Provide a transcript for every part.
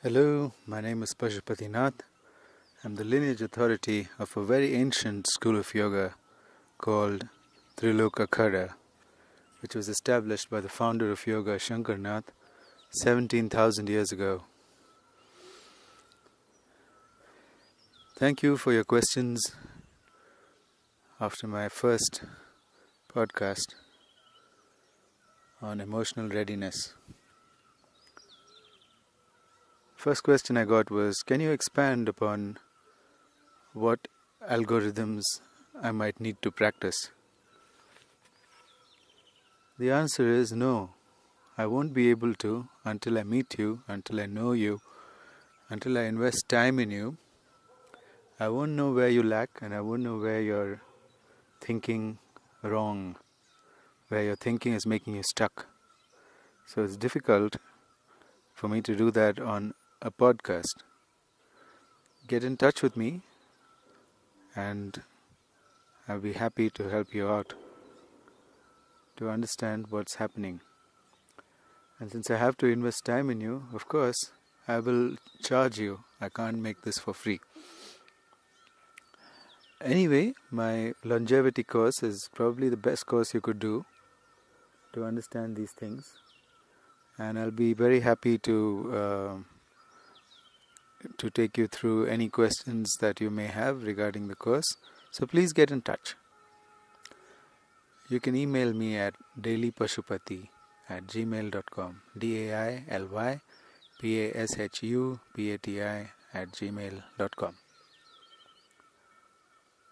Hello, my name is Pashupatinath. I'm the lineage authority of a very ancient school of yoga called Triloka Khada, which was established by the founder of yoga, Shankarnath, 17,000 years ago. Thank you for your questions after my first podcast on emotional readiness. First question I got was, can you expand upon what algorithms I might need to practice? The answer is no. I won't be able to until I meet you, until I know you, until I invest time in you. I won't know where you lack, and I won't know where you're thinking wrong, where your thinking is making you stuck. So it's difficult for me to do that on a podcast. Get in touch with me and I'll be happy to help you out to understand what's happening. And since I have to invest time in you, of course, I will charge you. I can't make this for free. Anyway, my longevity course is probably the best course you could do to understand these things. And I'll be very happy to take you through any questions that you may have regarding the course. So please get in touch. You can email me at dailypashupati@gmail.com, DAILYPASHUPATI@gmail.com.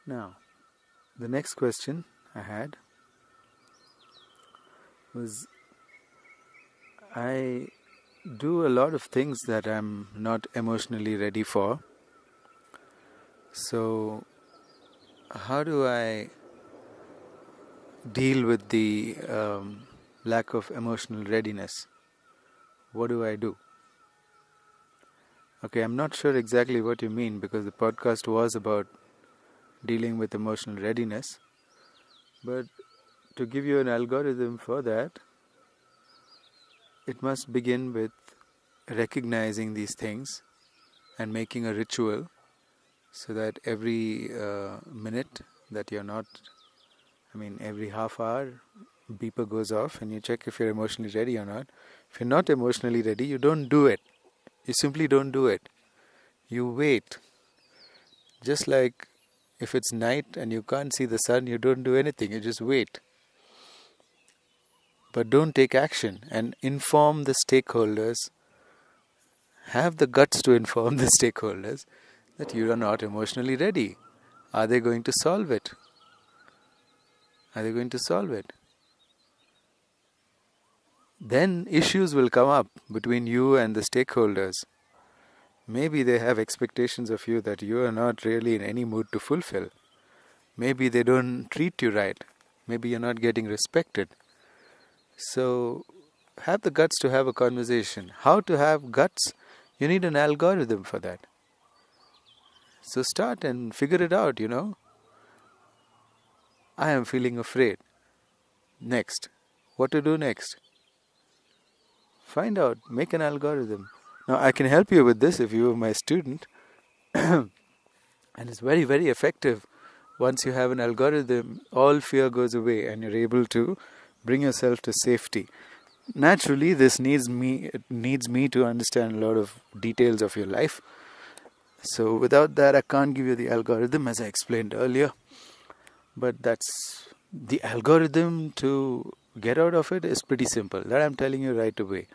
Now, the next question I had was, I do a lot of things that I'm not emotionally ready for. So, how do I deal with the lack of emotional readiness? What do I do? Okay, I'm not sure exactly what you mean, because the podcast was about dealing with emotional readiness. But to give you an algorithm for that, it must begin with recognizing these things and making a ritual so that every minute that you're not, every half hour, beeper goes off and you check if you're emotionally ready or not. If you're not emotionally ready, you don't do it. You simply don't do it. You wait. Just like if it's night and you can't see the sun, you don't do anything. You just wait. But don't take action and inform the stakeholders. Have the guts to inform the stakeholders that you are not emotionally ready. Are they going to solve it? Then issues will come up between you and the stakeholders. Maybe they have expectations of you that you are not really in any mood to fulfill. Maybe they don't treat you right. Maybe you're not getting respected. So, have the guts to have a conversation. How to have guts? You need an algorithm for that. So start and figure it out, I am feeling afraid. Next. What to do next? Find out. Make an algorithm. Now, I can help you with this if you are my student. And it's very, very effective. Once you have an algorithm, all fear goes away and you're able to bring yourself to safety. Naturally, this needs me to understand a lot of details of your life. So without that, I can't give you the algorithm, as I explained earlier. But that's the algorithm to get out of it is pretty simple. That I'm telling you right away.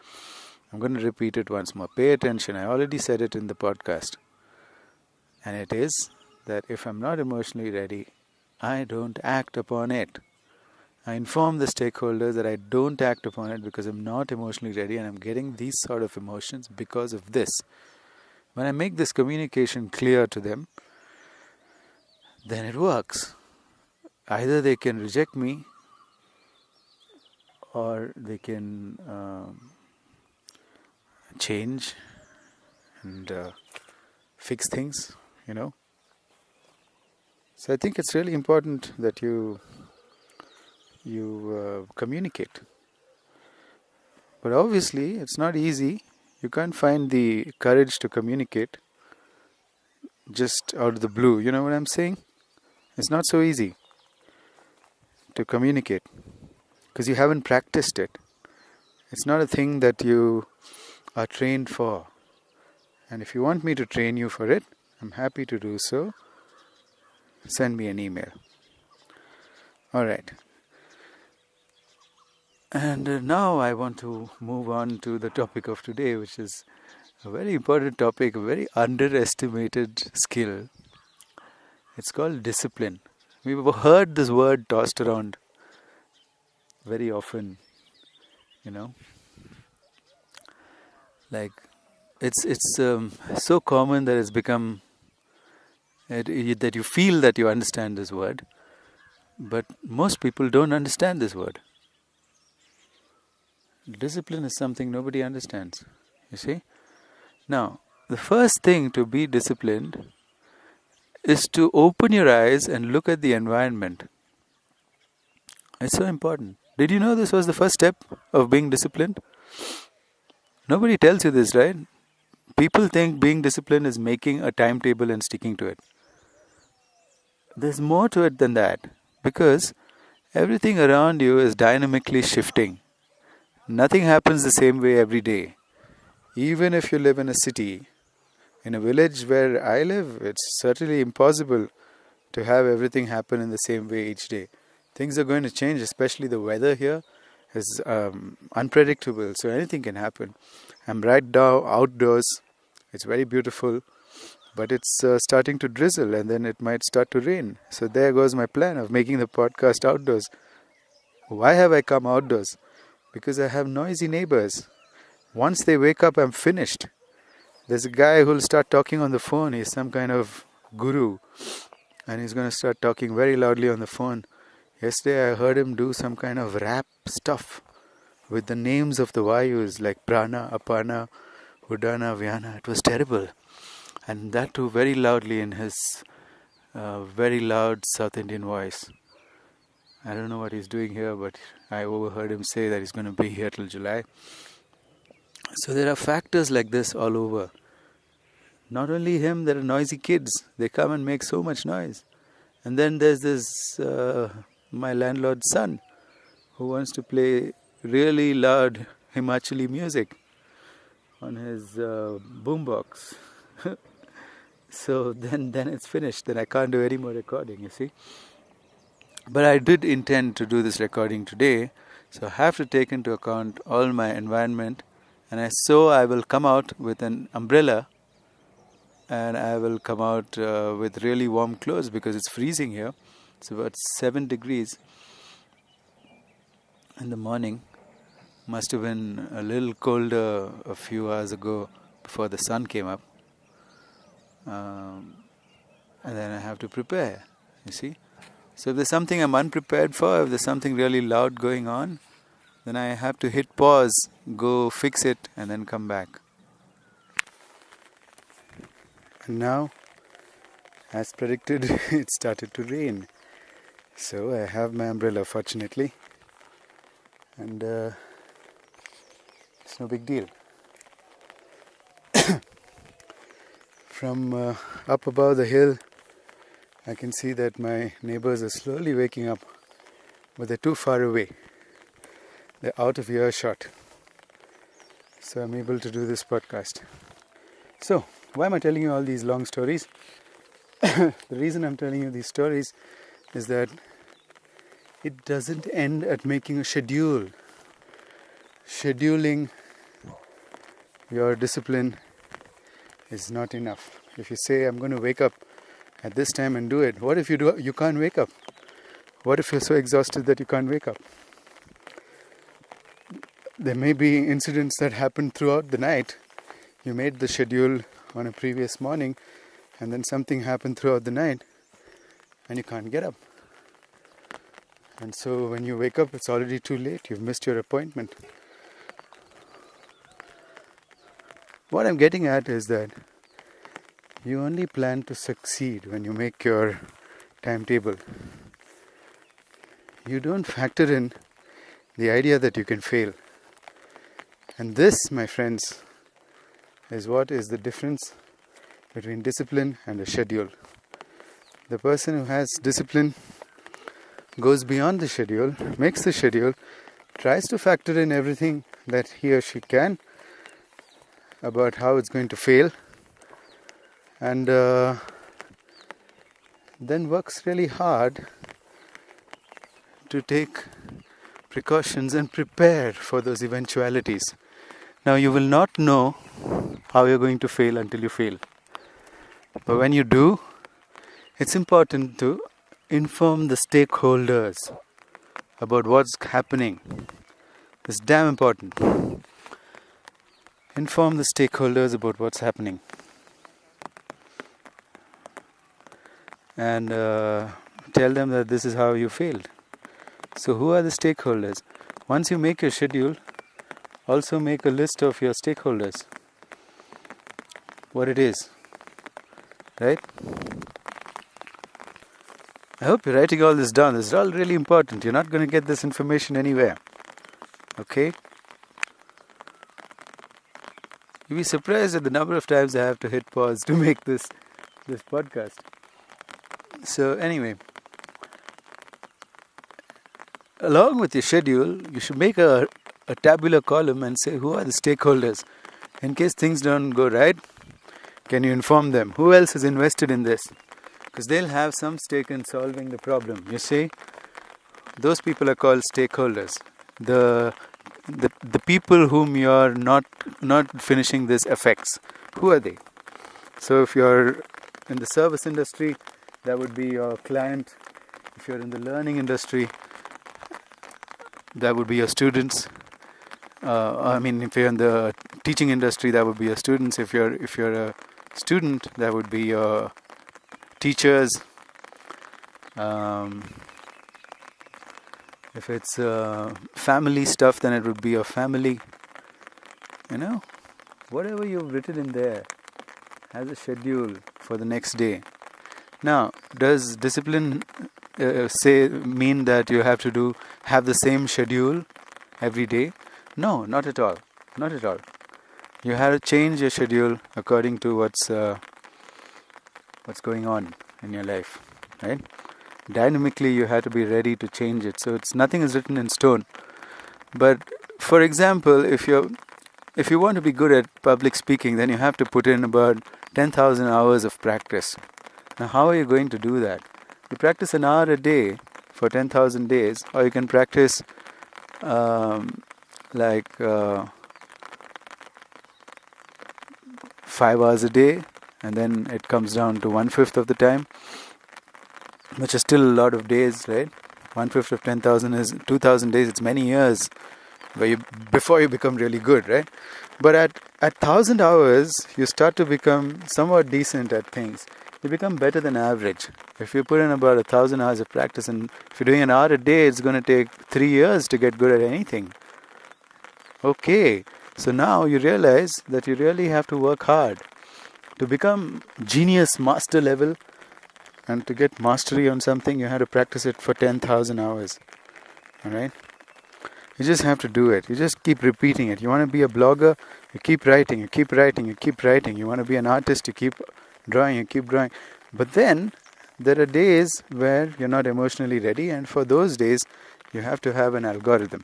I'm going to repeat it once more. Pay attention. I already said it in the podcast. And it is that if I'm not emotionally ready, I don't act upon it. I inform the stakeholders that I don't act upon it because I'm not emotionally ready and I'm getting these sort of emotions because of this. When I make this communication clear to them, then it works. Either they can reject me or they can change and fix things, So I think it's really important that you communicate. But obviously, it's not easy. You can't find the courage to communicate just out of the blue. You know what I'm saying? It's not so easy to communicate because you haven't practiced it. It's not a thing that you are trained for. And if you want me to train you for it, I'm happy to do so. Send me an email. Alright. And now I want to move on to the topic of today, which is a very important topic, a very underestimated skill. It's called discipline. We've heard this word tossed around very often, Like, it's so common that it's become, that you feel that you understand this word, but most people don't understand this word. Discipline is something nobody understands, you see. Now, the first thing to be disciplined is to open your eyes and look at the environment. It's so important. Did you know this was the first step of being disciplined? Nobody tells you this, right? People think being disciplined is making a timetable and sticking to it. There's more to it than that, because everything around you is dynamically shifting. Nothing happens the same way every day. Even if you live in a city, in a village where I live, it's certainly impossible to have everything happen in the same way each day. Things are going to change, especially the weather here is unpredictable, so anything can happen. I'm right now outdoors. It's very beautiful, but it's starting to drizzle and then it might start to rain. So there goes my plan of making the podcast outdoors. Why have I come outdoors? Because I have noisy neighbors. Once they wake up, I'm finished. There's a guy who'll start talking on the phone. He's some kind of guru, and he's going to start talking very loudly on the phone. Yesterday I heard him do some kind of rap stuff with the names of the Vayus like Prana, Apana, Udana, Vyana. It was terrible. And that too very loudly in his very loud South Indian voice. I don't know what he's doing here, but I overheard him say that he's going to be here till July. So there are factors like this all over. Not only him, there are noisy kids. They come and make so much noise. And then there's this, my landlord's son, who wants to play really loud Himachali music on his boombox. So then it's finished. Then I can't do any more recording, you see. But I did intend to do this recording today, so I have to take into account all my environment. And I will come out with an umbrella, and I will come out with really warm clothes because it's freezing here. It's about 7 degrees in the morning. Must have been a little colder a few hours ago before the sun came up. And then I have to prepare, you see. So if there's something I'm unprepared for, if there's something really loud going on, then I have to hit pause, go fix it, and then come back. And now, as predicted, it started to rain. So I have my umbrella, fortunately. And it's no big deal. From up above the hill, I can see that my neighbors are slowly waking up, but they're too far away. They're out of earshot. So I'm able to do this podcast. So, why am I telling you all these long stories? The reason I'm telling you these stories is that it doesn't end at making a schedule. Scheduling your discipline is not enough. If you say, I'm going to wake up at this time and do it, what if you can't wake up? What if you're so exhausted that you can't wake up? There may be incidents that happen throughout the night. You made the schedule on a previous morning, and then something happened throughout the night, and you can't get up. And so when you wake up, it's already too late. You've missed your appointment. What I'm getting at is that you only plan to succeed when you make your timetable. You don't factor in the idea that you can fail. And this, my friends, is what is the difference between discipline and a schedule. The person who has discipline goes beyond the schedule, makes the schedule, tries to factor in everything that he or she can about how it's going to fail, and then works really hard to take precautions and prepare for those eventualities. Now, you will not know how you're going to fail until you fail. But when you do, it's important to inform the stakeholders about what's happening. It's damn important. Inform the stakeholders about what's happening. And tell them that this is how you failed. So who are the stakeholders? Once you make your schedule, also make a list of your stakeholders. What it is. Right? I hope you're writing all this down. This is all really important. You're not going to get this information anywhere. Okay? You'll be surprised at the number of times I have to hit pause to make this podcast. So anyway, along with your schedule, you should make a tabular column and say who are the stakeholders. In case things don't go right, can you inform them? Who else is invested in this? Because they'll have some stake in solving the problem. You see, those people are called stakeholders. The people whom you're not finishing this affects. Who are they? So if you're in the service industry, that would be your client. If you're in the learning industry, that would be your students. If you're in the teaching industry, that would be your students. If you're a student, that would be your teachers. If it's family stuff, then it would be your family. Whatever you've written in there has a schedule for the next day. Now, does discipline mean that you have to have the same schedule every day? No, not at all. Not at all. You have to change your schedule according to what's going on in your life, right? Dynamically, you have to be ready to change it. So nothing is written in stone. But for example, if you want to be good at public speaking, then you have to put in about 10,000 hours of practice. Now, how are you going to do that? You practice an hour a day for 10,000 days, or you can practice 5 hours a day, and then it comes down to 1/5 of the time, which is still a lot of days, right? 1/5 of 10,000 is 2,000 days. It's many years before you become really good, right? But at 1,000 hours, you start to become somewhat decent at things. You become better than average. If you put in about 1,000 hours of practice, and if you're doing an hour a day, it's going to take 3 years to get good at anything. Okay, so now you realize that you really have to work hard to become genius master level, and to get mastery on something, you have to practice it for 10,000 hours. Alright? You just have to do it. You just keep repeating it. You want to be a blogger, you keep writing, you keep writing, you keep writing. You want to be an artist, you keep drawing, you keep drawing. But then, there are days where you're not emotionally ready, and for those days, you have to have an algorithm.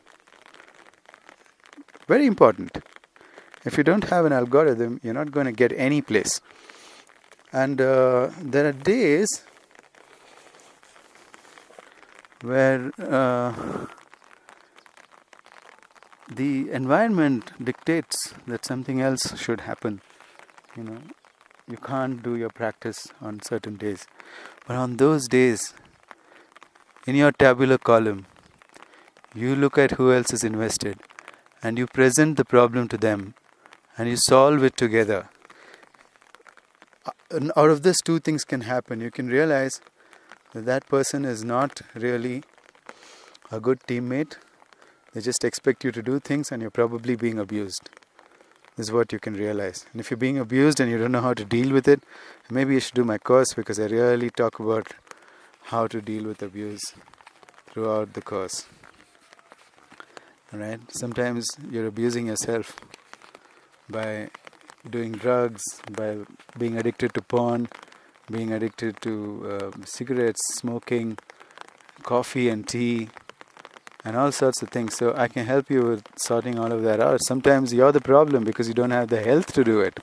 Very important. If you don't have an algorithm, you're not going to get any place. And there are days where the environment dictates that something else should happen. You can't do your practice on certain days. But on those days, in your tabular column, you look at who else is invested, and you present the problem to them, and you solve it together. And out of this, 2 things can happen. You can realize that person is not really a good teammate. They just expect you to do things, and you're probably being abused. This is what you can realize. And if you're being abused and you don't know how to deal with it, maybe you should do my course, because I really talk about how to deal with abuse throughout the course. Alright? Sometimes you're abusing yourself by doing drugs, by being addicted to porn, being addicted to cigarettes, smoking, coffee and tea, and all sorts of things. So I can help you with sorting all of that out. Sometimes you're the problem because you don't have the health to do it.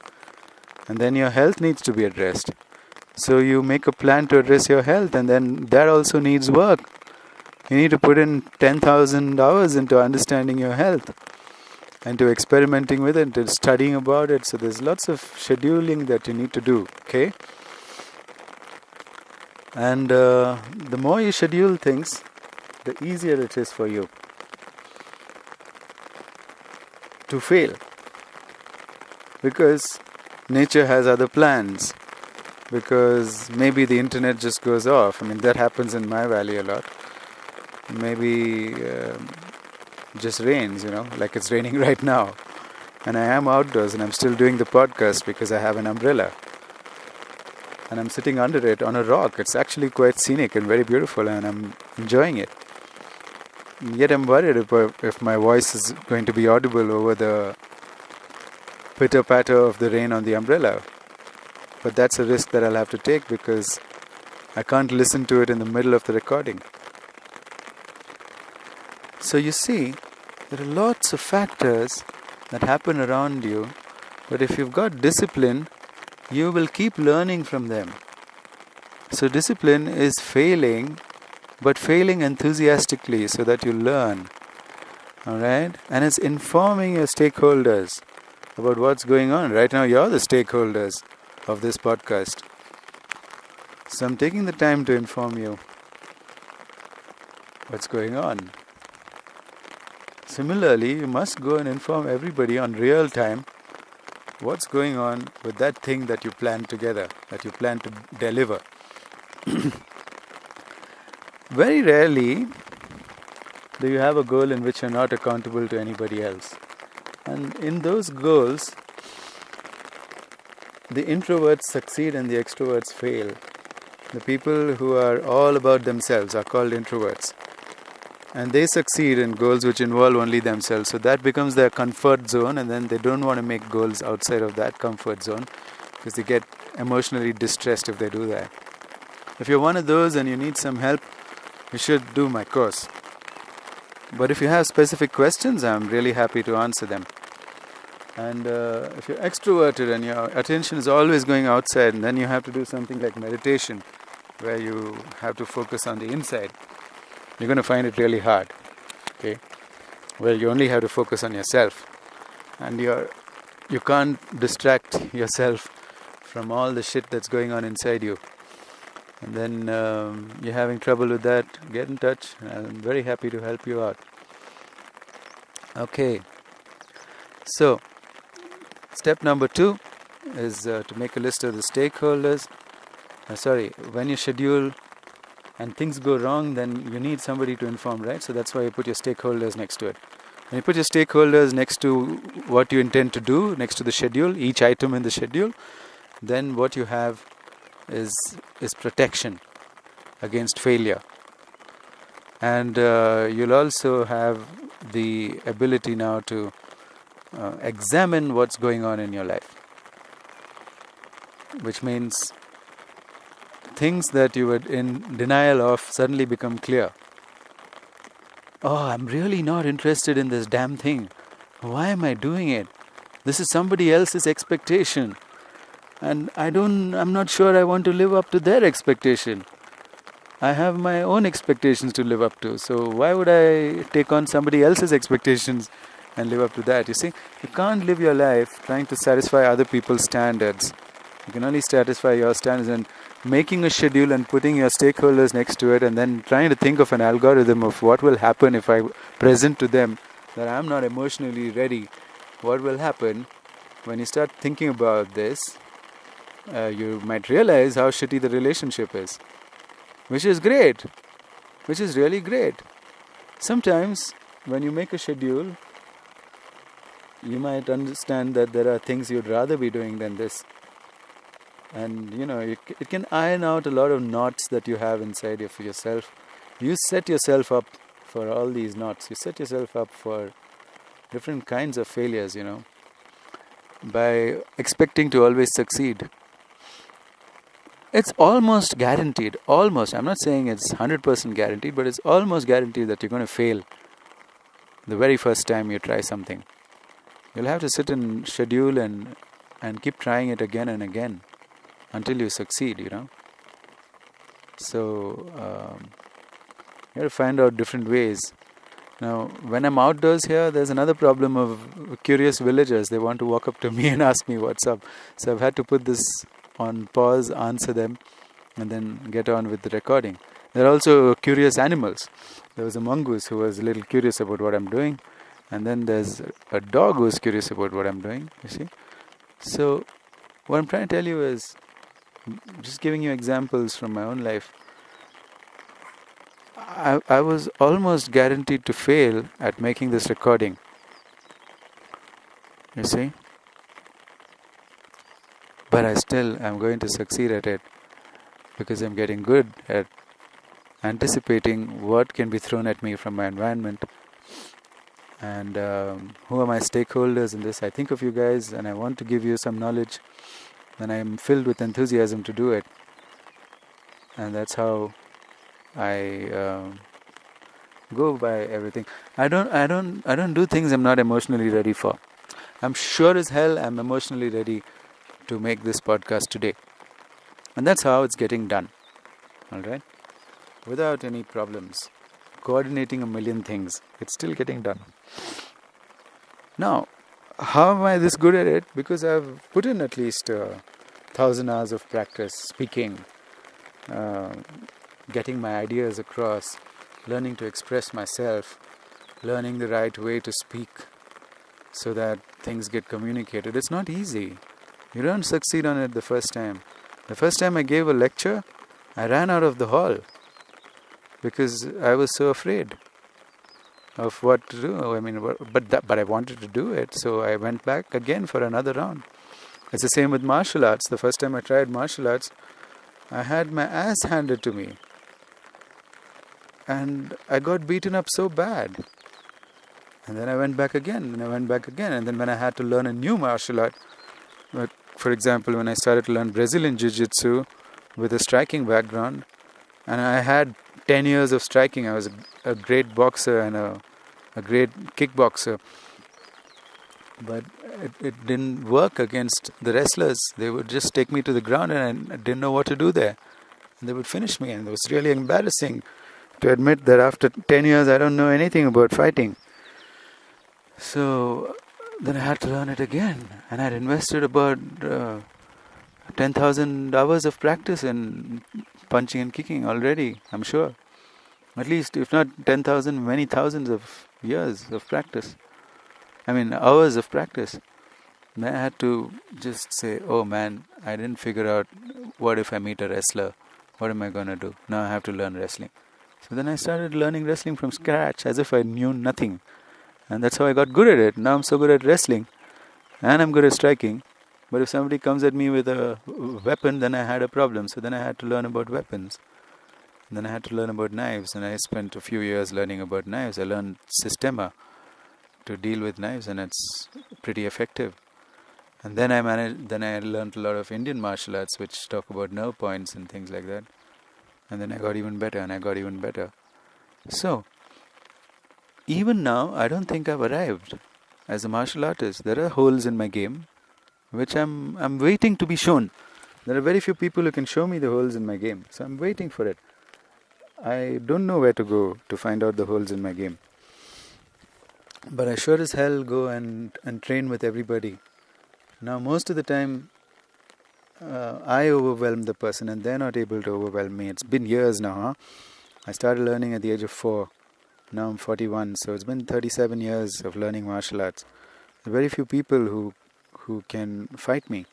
And then your health needs to be addressed. So you make a plan to address your health, and then that also needs work. You need to put in 10,000 hours into understanding your health and to experimenting with it, to studying about it. So there's lots of scheduling that you need to do, okay? And the more you schedule things, the easier it is for you to fail. Because nature has other plans. Because maybe the internet just goes off. I mean, that happens in my valley a lot. Maybe just rains, like it's raining right now. And I am outdoors and I'm still doing the podcast because I have an umbrella. And I'm sitting under it on a rock. It's actually quite scenic and very beautiful, and I'm enjoying it. Yet I'm worried if my voice is going to be audible over the pitter-patter of the rain on the umbrella. But that's a risk that I'll have to take because I can't listen to it in the middle of the recording. So you see, there are lots of factors that happen around you, but if you've got discipline, you will keep learning from them. So discipline is failing, but failing enthusiastically so that you learn. Alright? And it's informing your stakeholders about what's going on. Right now you're the stakeholders of this podcast. So I'm taking the time to inform you what's going on. Similarly, you must go and inform everybody on real time what's going on with that thing that you plan together, that you plan to deliver. Very rarely do you have a goal in which you're not accountable to anybody else. And in those goals, the introverts succeed and the extroverts fail. The people who are all about themselves are called introverts. And they succeed in goals which involve only themselves. So that becomes their comfort zone, and then they don't want to make goals outside of that comfort zone because they get emotionally distressed if they do that. If you're one of those and you need some help, you should do my course. But if you have specific questions, I'm really happy to answer them. And if you're extroverted and your attention is always going outside, and then you have to do something like meditation, where you have to focus on the inside, you're going to find it really hard, okay? Where you only have to focus on yourself, and you can't distract yourself from all the shit that's going on inside you. And then you're having trouble with that, get in touch. I'm very happy to help you out. Okay. So, step number 2 is to make a list of the stakeholders. When you schedule and things go wrong, then you need somebody to inform, right? So that's why you put your stakeholders next to it. When you put your stakeholders next to what you intend to do, next to the schedule, each item in the schedule, then what you have is protection against failure. And you'll also have the ability now to examine what's going on in your life. Which means things that you were in denial of suddenly become clear. Oh, I'm really not interested in this damn thing. Why am I doing it? This is somebody else's expectation. And I'm not sure I want to live up to their expectation. I have my own expectations to live up to. So why would I take on somebody else's expectations and live up to that? You see, you can't live your life trying to satisfy other people's standards. You can only satisfy your standards, and making a schedule and putting your stakeholders next to it and then trying to think of an algorithm of what will happen if I present to them that I'm not emotionally ready. What will happen when you start thinking about this? You might realize how shitty the relationship is. Which is great. Which is really great. Sometimes when you make a schedule, you might understand that there are things you'd rather be doing than this. And it can iron out a lot of knots that you have inside of yourself. You set yourself up for all these knots. You set yourself up for different kinds of failures, by expecting to always succeed. It's almost guaranteed. Almost. I'm not saying it's 100% guaranteed, but it's almost guaranteed that you're going to fail the very first time you try something. You'll have to sit and schedule and keep trying it again and again until you succeed, So, you have to find out different ways. Now, when I'm outdoors here, there's another problem of curious villagers. They want to walk up to me and ask me what's up. So I've had to put this on pause, answer them, and then get on with the recording. There are also curious animals. There was a mongoose who was a little curious about what I'm doing. And then there's a dog who's curious about what I'm doing, you see. So, what I'm trying to tell you is, just giving you examples from my own life, I was almost guaranteed to fail at making this recording. You see? But I still am going to succeed at it because I'm getting good at anticipating what can be thrown at me from my environment and who are my stakeholders in this. I think of you guys and I want to give you some knowledge and I'm filled with enthusiasm to do it. And that's how I go by everything. I don't do things I'm not emotionally ready for. I'm sure as hell I'm emotionally ready to make this podcast today. And that's how it's getting done. Alright? Without any problems. Coordinating a million things. It's still getting done. Now, how am I this good at it? Because I've put in at least 1,000 hours of practice speaking, getting my ideas across, learning to express myself, learning the right way to speak so that things get communicated. It's not easy. You don't succeed on it the first time. The first time I gave a lecture, I ran out of the hall because I was so afraid of what to do. But I wanted to do it, so I went back again for another round. It's the same with martial arts. The first time I tried martial arts, I had my ass handed to me. And I got beaten up so bad. And then I went back again, and then when I had to learn a new martial art, for example, when I started to learn Brazilian Jiu-Jitsu with a striking background, and I had 10 years of striking, I was a great boxer and a great kickboxer. But it didn't work against the wrestlers. They would just take me to the ground and I didn't know what to do there. And they would finish me, and it was really embarrassing to admit that after 10 years I don't know anything about fighting. So then I had to learn it again, and I'd invested about 10,000 hours of practice in punching and kicking already, I'm sure. At least, if not 10,000, many thousands of years of practice. Hours of practice. And I had to just say, oh man, I didn't figure out what if I meet a wrestler. What am I going to do? Now I have to learn wrestling. So then I started learning wrestling from scratch as if I knew nothing. And that's how I got good at it. Now I'm so good at wrestling. And I'm good at striking. But if somebody comes at me with a weapon, then I had a problem. So then I had to learn about weapons. And then I had to learn about knives. And I spent a few years learning about knives. I learned Systema to deal with knives. And it's pretty effective. And then I learned a lot of Indian martial arts, which talk about nerve points and things like that. And then I got even better. So, even now, I don't think I've arrived as a martial artist. There are holes in my game, which I'm waiting to be shown. There are very few people who can show me the holes in my game. So I'm waiting for it. I don't know where to go to find out the holes in my game. But I sure as hell go and train with everybody. Now, most of the time, I overwhelm the person and they're not able to overwhelm me. It's been years now. I started learning at the age of 4. Now I'm 41, so it's been 37 years of learning martial arts. There are very few people who can fight me.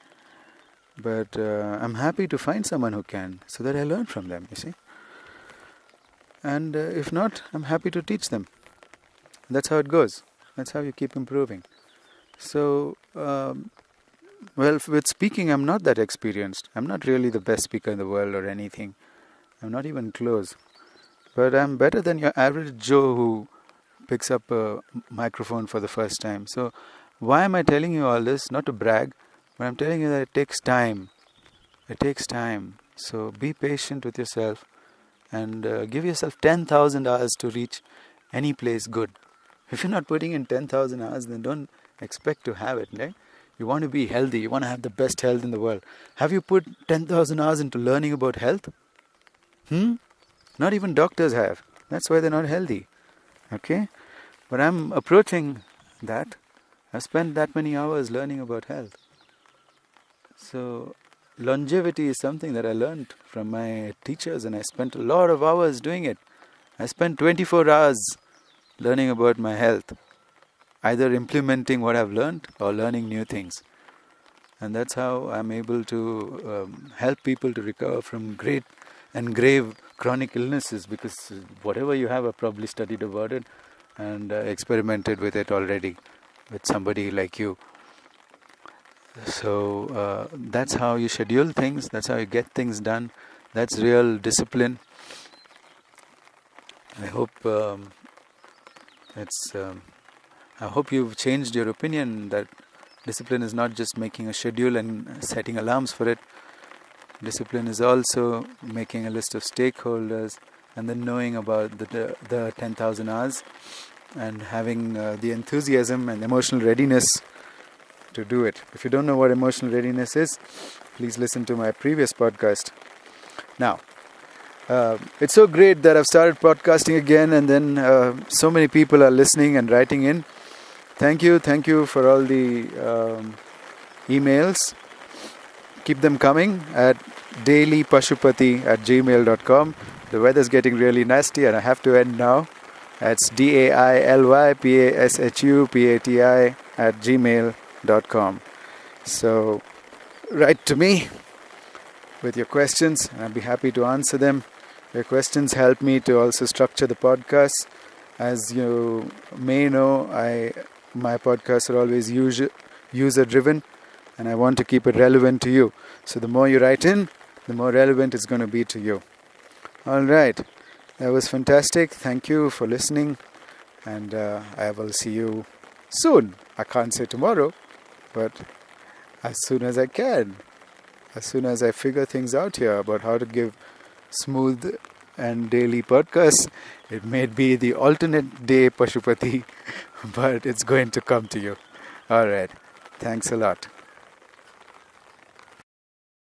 But I'm happy to find someone who can, so that I learn from them, you see. And if not, I'm happy to teach them. That's how it goes. That's how you keep improving. So, with speaking, I'm not that experienced. I'm not really the best speaker in the world or anything. I'm not even close. But I'm better than your average Joe who picks up a microphone for the first time. So Why am I telling you all this? Not to brag, but I'm telling you that it takes time. It takes time. So be patient with yourself and give yourself 10,000 hours to reach any place good. If you're not putting in 10,000 hours, then don't expect to have it. Right? You want to be healthy. You want to have the best health in the world. Have you put 10,000 hours into learning about health? Not even doctors have. That's why they're not healthy. Okay? But I'm approaching that. I've spent that many hours learning about health. So longevity is something that I learned from my teachers, and I spent a lot of hours doing it. I spent 24 hours learning about my health, either implementing what I've learned or learning new things. And that's how I'm able to help people to recover from great and grave chronic illnesses, because whatever you have, I've probably studied about it and experimented with it already with somebody like you. So that's how you schedule things, that's how you get things done. That's real discipline. I hope I hope you've changed your opinion that discipline is not just making a schedule and setting alarms for it. Discipline is also making a list of stakeholders and then knowing about the 10,000 hours and having the enthusiasm and emotional readiness to do it. If you don't know what emotional readiness is, please listen to my previous podcast. Now, it's so great that I've started podcasting again, and then so many people are listening and writing in. Thank you for all the emails. Keep them coming at dailypashupati@gmail.com. The weather's getting really nasty and I have to end now. That's DAILYPASHUPATI@gmail.com. So write to me with your questions and I'll be happy to answer them. Your questions help me to also structure the podcast. As you may know, my podcasts are always user driven, and I want to keep it relevant to you. So the more you write in, the more relevant it's going to be to you. All right. That was fantastic. Thank you for listening. And I will see you soon. I can't say tomorrow, but as soon as I can. As soon as I figure things out here about how to give smooth and daily podcasts. It may be the alternate day Pashupati, but it's going to come to you. All right. Thanks a lot.